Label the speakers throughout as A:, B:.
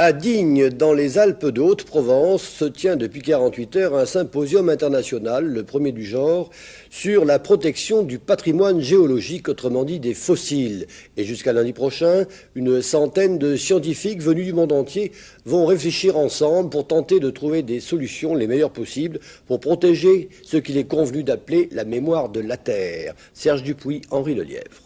A: À Digne, dans les Alpes de Haute-Provence, se tient depuis 48 heures un symposium international, le premier du genre, sur la protection du patrimoine géologique, autrement dit des fossiles. Et jusqu'à lundi prochain, une centaine de scientifiques venus du monde entier vont réfléchir ensemble pour tenter de trouver des solutions les meilleures possibles pour protéger ce qu'il est convenu d'appeler la mémoire de la Terre. Serge Dupuis, Henri Lelièvre.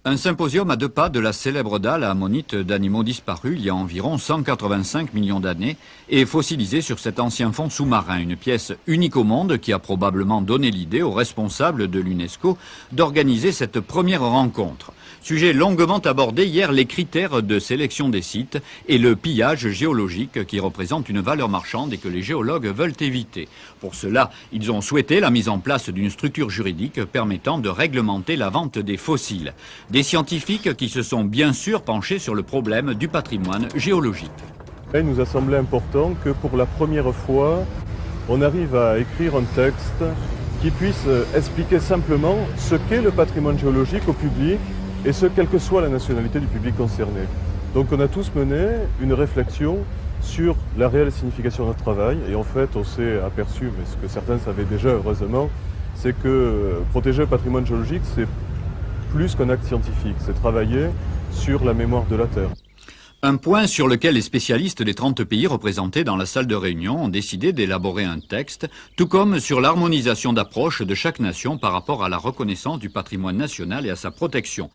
B: Un symposium à 2 pas de la célèbre dalle à ammonite d'animaux disparus il y a environ 185 millions d'années et fossilisé sur cet ancien fond sous-marin, une pièce unique au monde qui a probablement donné l'idée aux responsables de l'UNESCO d'organiser cette première rencontre. Sujet longuement abordé hier, les critères de sélection des sites et le pillage géologique qui représente une valeur marchande et que les géologues veulent éviter. Pour cela, ils ont souhaité la mise en place d'une structure juridique permettant de réglementer la vente des fossiles. Des scientifiques qui se sont bien sûr penchés sur le problème du patrimoine géologique.
C: Il nous a semblé important que pour la première fois, on arrive à écrire un texte qui puisse expliquer simplement ce qu'est le patrimoine géologique au public et ce, quelle que soit la nationalité du public concerné. Donc on a tous mené une réflexion sur la réelle signification de notre travail et en fait on s'est aperçu, mais ce que certains savaient déjà heureusement, c'est que protéger le patrimoine géologique c'est plus qu'un acte scientifique, c'est travailler sur la mémoire de la Terre.
B: Un point sur lequel les spécialistes des 30 pays représentés dans la salle de réunion ont décidé d'élaborer un texte, tout comme sur l'harmonisation d'approche de chaque nation par rapport à la reconnaissance du patrimoine national et à sa protection.